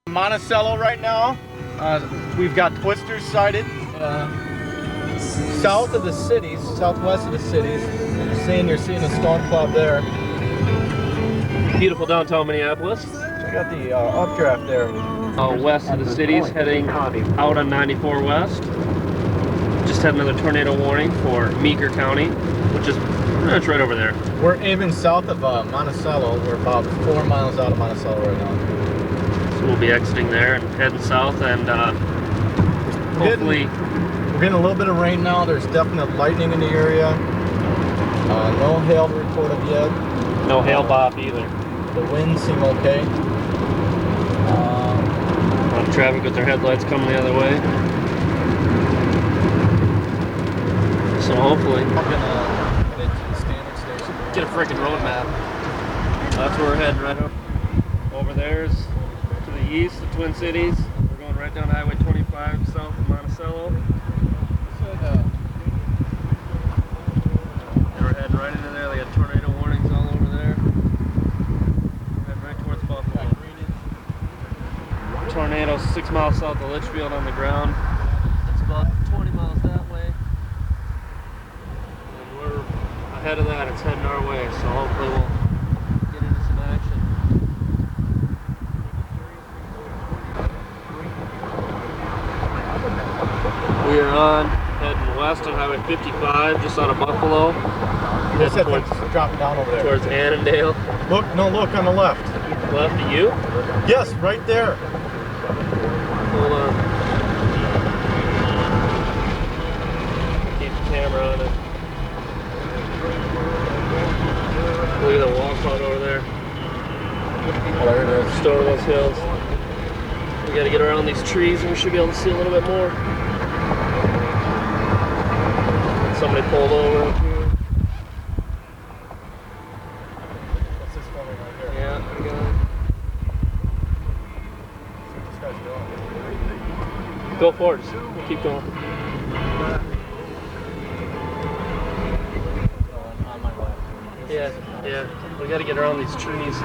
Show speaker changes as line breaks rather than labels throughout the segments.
Monticello right now. We've got twisters sighted south of the cities, southwest of the cities. You're seeing a storm cloud there.
Beautiful downtown Minneapolis.
Check out the updraft there.
West of the cities, heading out on 94 West. Just had another tornado warning for Meeker County, which is pretty much right over there.
We're aiming south of Monticello. We're about 4 miles out of Monticello right now.
So we'll be exiting there and heading south, and hopefully...
We're getting a little bit of rain now. There's definite lightning in the area. No hail reported yet.
No hail bop either.
The winds seem okay.
A lot of traffic with their headlights coming the other way. So hopefully... Get a freaking road map. That's where we're heading right over there is to the east, the Twin Cities. We're going right down Highway 25 south of Monticello. And we're heading right into there. They got tornado warnings all over there. We're heading right towards Buffalo. Tornado 6 miles south of Litchfield on the ground. It's about 20 miles that way. And we're ahead of that. It's heading our way, so hopefully we'll get into some action. We are on heading west on Highway 55, just out of Buffalo.
Heading towards, dropping down over there.
Towards Annandale.
Look on the left.
Left of you?
Yes, right there.
Hold on. Keep the camera on it. Look at the walkout over there.
Oh, there it is.
Store those hills. We gotta get around these trees and we should be able to see a little bit more. Somebody pulled over up here.
What's this one right here?
Yeah, we got
See what this guy's doing.
Go forward. Keep going.
On my left.
Yeah. We gotta get around these trees.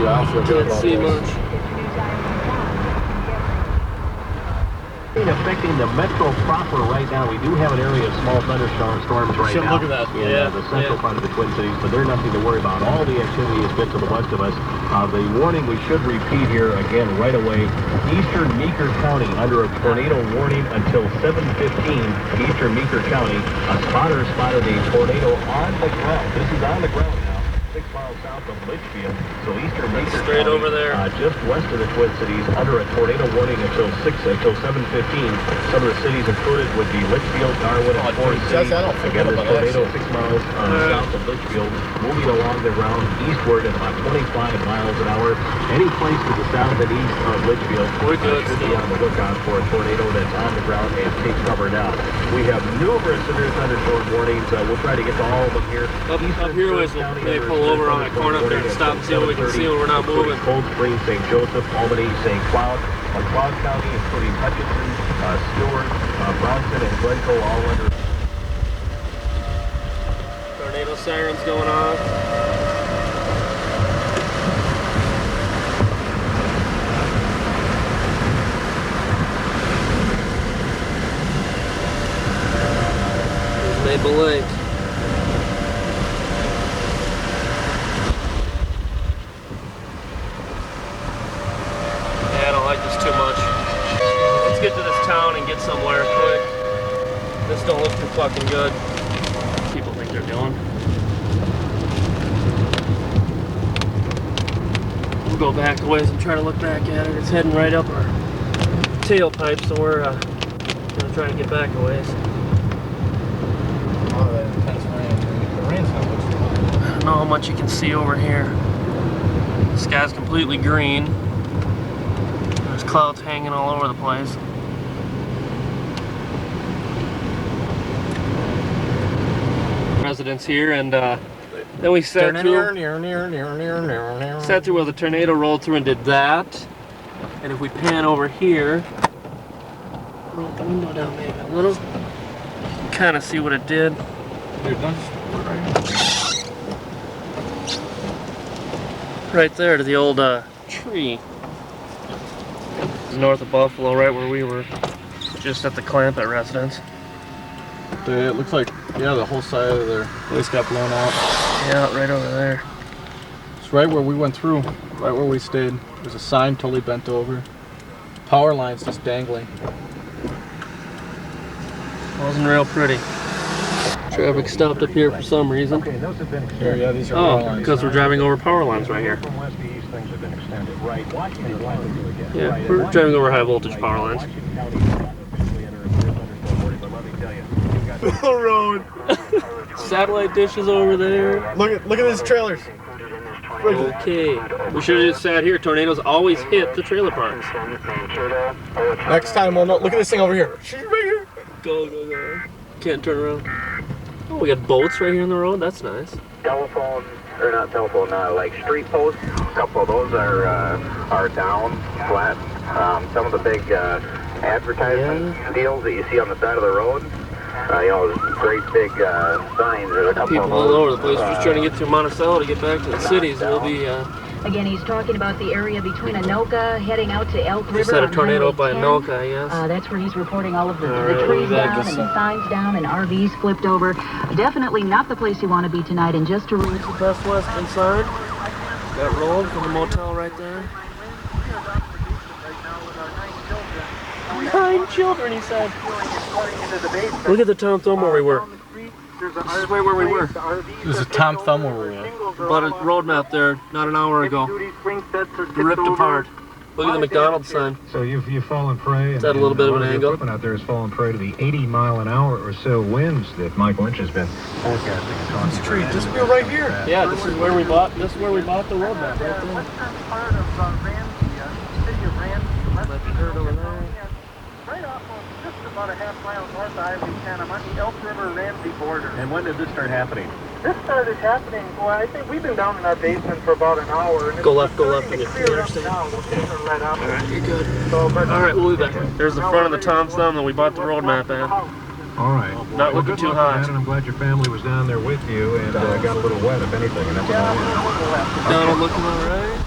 Yeah, I feel good
Can't
about
see
this.
much.
Affecting the metro proper right now. We do have an area of small thunderstorms right now.
Look at that.
In the central part of the Twin Cities, but they're nothing to worry about. All the activity has been to the west of us. The warning we should repeat here again right away. Eastern Meeker County under a tornado warning until 7:15. Eastern Meeker County. A spotter spotted a tornado on the ground. This is on the ground now. 6 miles south of Litchfield, so Eastern Meeker
Straight
County,
over there.
just west of the Twin Cities, under a tornado warning until 7:15. Some of the cities included would be Litchfield, Darwin, and Forest City. Again, this tornado 6 miles south of Litchfield, moving along the ground eastward at about 25 miles an hour. Any place to the south and east of Litchfield should be on the lookout for a tornado that's on the ground and take cover now. We have numerous severe thunderstorm warnings. We'll try to get to all of them here.
Up here, we'll maybe pull over on that corner up there and stop and see what we can see when we're not moving.
Cold Spring, St. Joseph, Albany, St. Cloud, McLeod County, including Hutchinson, Stewart, Bronson, and Glencoe, all under.
Tornado sirens going on. There's Maple Lake. Get to this town and get somewhere quick. This don't look too fucking good. People think they're doing. We'll go back a ways and try to look back at it. It's heading right up our tailpipe, so we're gonna try to get back a ways.
Oh, that intense rain. The rain's not much.
I don't know how much you can see over here. The sky's completely green. There's clouds hanging all over the place. Residents here, and then we sat through where the tornado rolled through and did that. And if we pan over here, roll the window down maybe a little, kind of see what it did. Right there to the old tree. It's north of Buffalo, right where we were, just at the Clampett residence.
It looks like, yeah, the whole side of their place got blown out.
Yeah, right over there.
It's right where we went through, right where we stayed. There's a sign totally bent over. Power lines just dangling.
Wasn't real pretty. Traffic stopped up here for some reason.
Okay, those have been
Here, yeah, these are power
Oh,
lines.
because we're driving over power lines right here.
From west to east, things have been extended. Right. Washington is likely to again.
Yeah,
Right.
we're driving over high voltage power lines.
Washington County is not officially entering a thunderstorm warning, but let me tell you, you've got
The road.
Satellite dishes over there.
Look at these trailers.
Okay, we should have just sat here. Tornadoes always hit the trailer parks.
Next time we'll know. Look at this thing over here. She's right here.
Go, go, go. Can't turn around. Oh, we got boats right here on the road. That's nice.
telephone, or not telephone, like street posts. A couple of those are down, flat. Some of the big advertisement deals that you see on the side of the road. You know, great big signs. There's a couple
People
of
all
those,
over the place just trying to get through Monticello to get back to the cities. We'll be
Again, he's talking about the area between Anoka, heading out to Elk River.
just had a
on
tornado
Highway
by
10.
Anoka, I guess.
That's where he's reporting all of the
All right, we'll
trees
be back
down
to
and the signs down and RVs flipped over. Definitely not the place you want to be tonight. And just to
It's the Best Western sign. Got rolled from the motel right there. 9 children, he said. Look at the Tom Thumb where we were. This is right where we were.
There's a Tom Thumb where we're at.
Bought a road map there not an hour ago. Ripped apart. Look at the McDonald's sign.
So you've fallen prey.
Is that a little bit of an angle?
Equipment out there has fallen prey to the 80-mile-an-hour or so winds that Mike Lynch has been forecasting. And talking
This tree
about.
just be right here.
Yeah, this is where we bought. This is where we bought the road map. Right there.
Western part of Ramsey, city of Ramsey.
Left turn over there.
Right off of just about a half-mile north of Highway 10. I'm on the Elk River Ramsey border.
And when did this start happening?
This started happening, well, I think we've been down in our basement for about an hour. And
Go
it's
left, go
starting
left,
to
and get
clear
the
up
interstate.
now. We'll get her let out.
Alright, you're good.
So, but
Alright, we'll be back. There's the front of the Tom Thumb that we bought the road map at.
All right.
Not
Well,
looking
good
too
luck
hot.
with that, and I'm glad your family was down there with you and got a little wet, if anything. And that's about it.
Donald looking alright.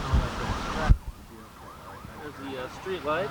There's the street light.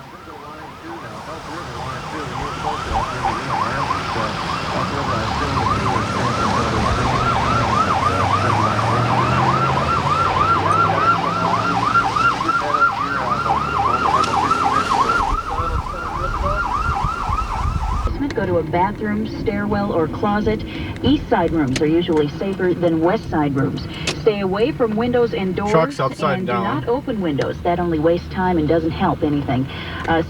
go to a bathroom, stairwell, or closet. East side rooms are usually safer than west side rooms. Stay away from windows and doors.
Trucks upside
and
down.
do not open windows. That only wastes time and doesn't help anything.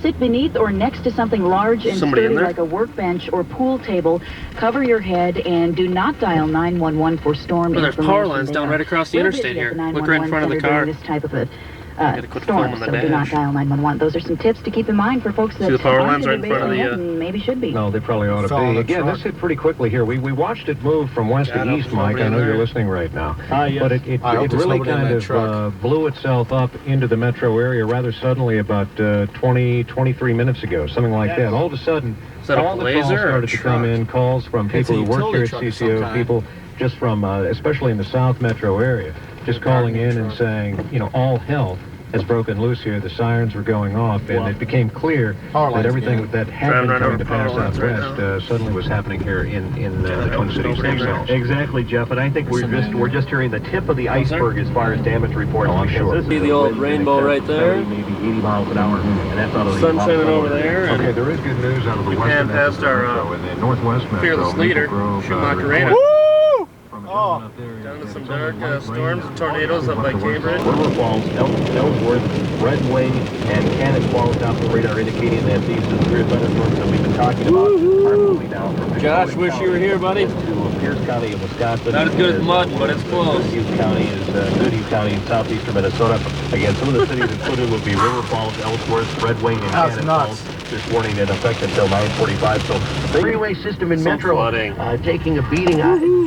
Sit beneath or next to something large and
Somebody in
sturdy
there?
like a workbench or pool table. Cover your head and do not dial 911 for storm
Oh, there's
information.
power lines
They
down
are
right across the
real
interstate
busy at
here.
the
Look right in
911
front of the
center during
car.
This type of a
Gotta quit
storm,
filming the
so do not
dash.
dial 911. Those are some tips to keep in mind for folks that
See the power
aren't
lines right in
either
front of the,
based in it and maybe should be.
No, they probably ought to
Fell on
be.
a
Again,
truck.
this hit pretty quickly here. We watched it move from west
God,
to east, Mike. I know you're listening right now.
Yes.
But it
I hope there's
really
nobody in
kind
that
of
truck.
blew itself up into the metro area rather suddenly about 23 minutes ago, something like that. All of a sudden,
Is that a
all the calls
blazer or a
started to come
truck?
in, calls from
It's a
people who work here
utility
at
truck of some
CCO,
kind.
people just from, especially in the South metro area, just calling in and saying, you know, all hell has broken loose here. The sirens were going off, and it became clear
Power
that
lines
everything
again.
that had
Driving
been
right
coming
over
to pass
power lines
out
right
west suddenly was happening here in the Twin Cities themselves.
Exactly, Jeff, and I think we're just hearing the tip of the iceberg as far as damage reports.
Oh, I'm
because
sure.
this is
See the
a
old
wind
rainbow
in
right
excess of
there?
70, maybe 80 miles an hour, and that's out of the
Sun shining over there,
Okay,
and
there is good news out of the
We
western
pan past
metro,
our,
in the northwest metro.
fearless
Maple
leader,
Grove,
Schumacher
report
Woo!
from a
Oh.
gentleman up there.
Down to
It's
some
only
dark
light
storms
rain.
and tornadoes up by Cambridge.
River Falls, Ellsworth, Redway, and Cannon Falls off the radar indicating that these severe thunderstorms that we've been talking about are moving down from
Josh,
Victoria
wish you were here, buddy.
to Pierce County of Wisconsin.
Not as good as mud, but it's close.
Hughes County is Goodhue County in southeastern Minnesota. Again, some of the cities included would be River Falls, Ellsworth, Redway, and
That's
Cannon
nuts.
Falls. This warning in effect until 9:45. So the freeway system in
Some
Metro
flooding.
taking a beating.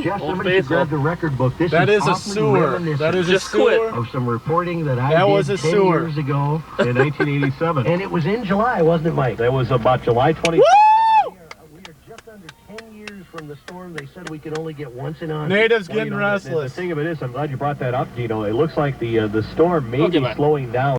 Jeff,
Old
somebody should
Faithful.
grab the record book. This
That is a
awfully
sewer.
reminiscent
That is a
Just quit.
sewer.
of some reporting that I
That
did
was a
10
sewer.
years ago.
In 1987.
And it was in July, wasn't it, Mike? That was about July 20th.
Woo!
We are just under 10 years from the storm. They said we could only get once in on.
Natives
Well, you
getting
know,
restless.
The thing of it is, I'm glad you brought that up, Gino. It looks like the storm may
Okay,
be
bye.
slowing down.